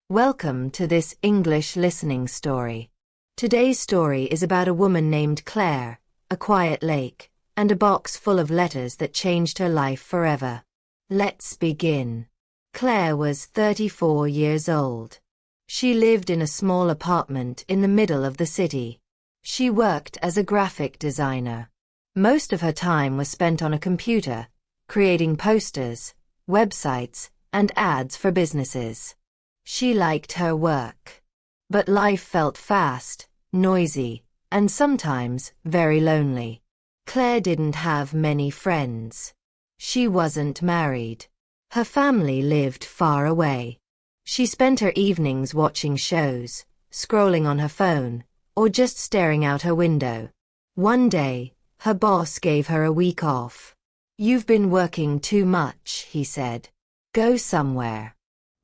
Welcome to this English listening story. Today's story is about a woman named Claire, a quiet lake, and a box full of letters that changed her life forever. Let's begin. Claire was 34 years old. She lived in a small apartment in the middle of the city. She worked as a graphic designer. Most of her time was spent on a computer, creating posters, websites, and ads for businesses. She liked her work. But life felt fast, noisy, and sometimes very lonely. Claire didn't have many friends. She wasn't married. Her family lived far away. She spent her evenings watching shows, scrolling on her phone, or just staring out her window. One day, her boss gave her a week off. "You've been working too much," he said. "Go somewhere.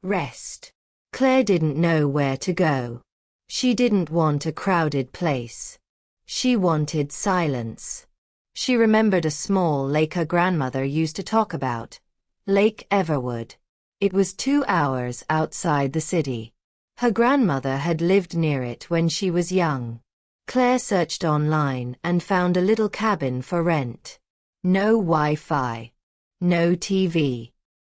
Rest." Claire didn't know where to go. She didn't want a crowded place. She wanted silence. She remembered a small lake her grandmother used to talk about, Lake Everwood. It was 2 hours outside the city. Her grandmother had lived near it when she was young. Claire searched online and found a little cabin for rent. No Wi-Fi. No TV.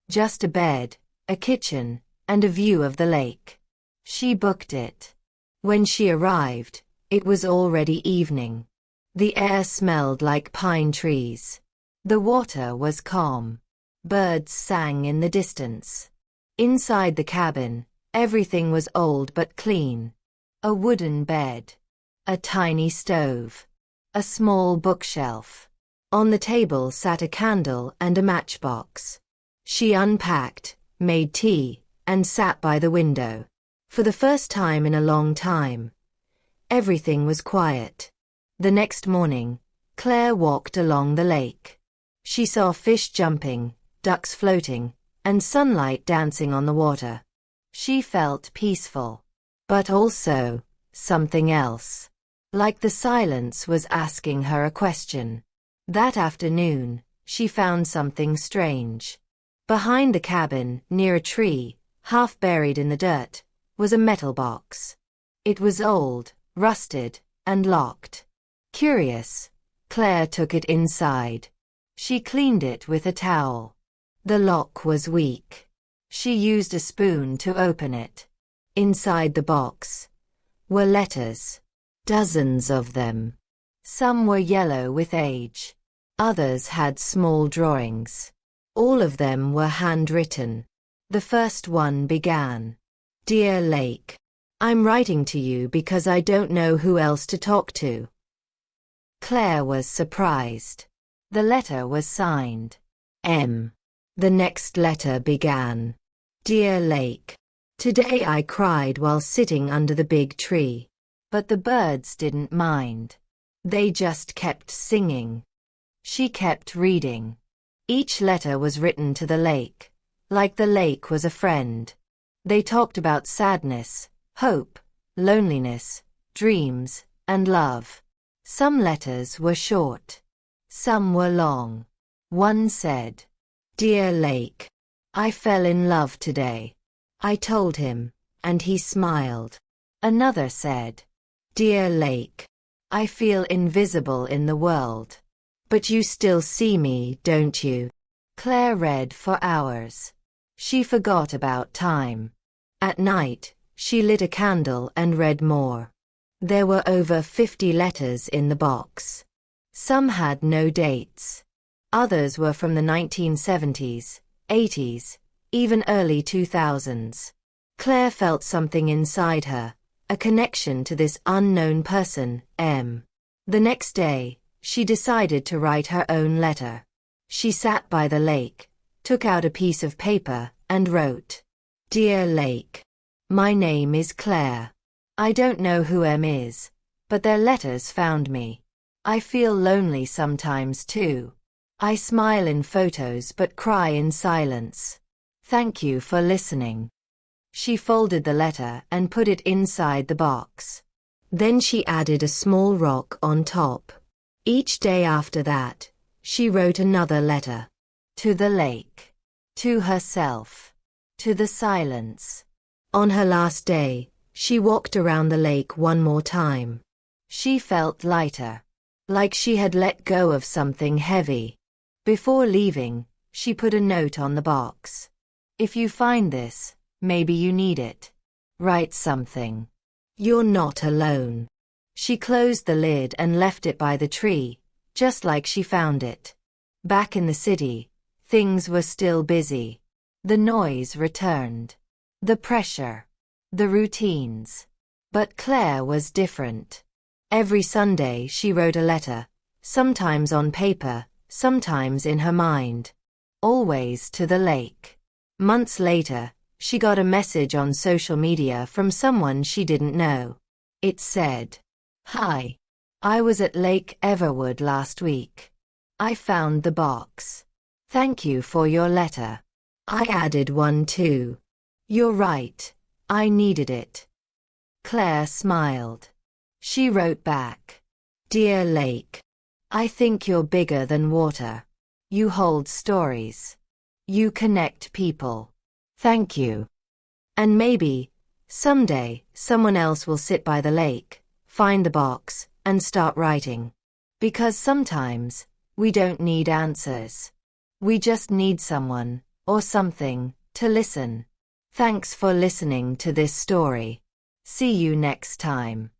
Just a bed, a kitchen, and a view of the lake. She booked it. When she arrived, it was already evening. The air smelled like pine trees. The water was calm. Birds sang in the distance. Inside the cabin, everything was old but clean. A wooden bed. A tiny stove. A small bookshelf. On the table sat a candle and a matchbox. She unpacked, made tea, and sat by the window. For the first time in a long time, everything was quiet. The next morning, Claire walked along the lake. She saw fish jumping, ducks floating, and sunlight dancing on the water. She felt peaceful. But also, something else. Like the silence was asking her a question. That afternoon, she found something strange. Behind the cabin, near a tree, half buried in the dirt, was a metal box. It was old, rusted, and locked. Curious, Claire took it inside. She cleaned it with a towel. The lock was weak. She used a spoon to open it. Inside the box were letters. Dozens of them. Some were yellow with age. Others had small drawings. All of them were handwritten. The first one began, "Dear Lake, I'm writing to you because I don't know who else to talk to." Claire was surprised. The letter was signed M. The next letter began, "Dear Lake, today I cried while sitting under the big tree." But the birds didn't mind. They just kept singing. She kept reading. Each letter was written to the lake. Like the lake was a friend. They talked about sadness, hope, loneliness, dreams, and love. Some letters were short. Some were long. One said, "Dear Lake, I fell in love today. I told him, and he smiled." Another said, "Dear Lake, I feel invisible in the world. But you still see me, don't you?" Claire read for hours. She forgot about time. At night, she lit a candle and read more. There were over 50 letters in the box. Some had no dates. Others were from the 1970s, 80s, even early 2000s. Claire felt something inside her, a connection to this unknown person, M. The next day, she decided to write her own letter. She sat by the lake, took out a piece of paper, and wrote, "Dear Lake, my name is Claire. I don't know who M is, but their letters found me. I feel lonely sometimes too. I smile in photos but cry in silence. Thank you for listening." She folded the letter and put it inside the box. Then she added a small rock on top. Each day after that, she wrote another letter. To the lake. To herself. To the silence. On her last day, she walked around the lake one more time. She felt lighter, like she had let go of something heavy. Before leaving, she put a note on the box. If you find this, maybe you need it. Write something. You're not alone. She closed the lid and left it by the tree, just like she found it. Back in the city, things were still busy. The noise returned. The pressure. The routines. But Claire was different. Every Sunday she wrote a letter, sometimes on paper, sometimes in her mind. Always to the lake. Months later, she got a message on social media from someone she didn't know. It said, "Hi. I was at Lake Everwood last week. I found the box. Thank you for your letter. I added one too. You're right. I needed it." Claire smiled. She wrote back, "Dear Lake, I think you're bigger than water. You hold stories. You connect people. Thank you." And maybe, someday, someone else will sit by the lake, find the box, and start writing. Because sometimes, we don't need answers. We just need someone, or something, to listen. Thanks for listening to this story. See you next time.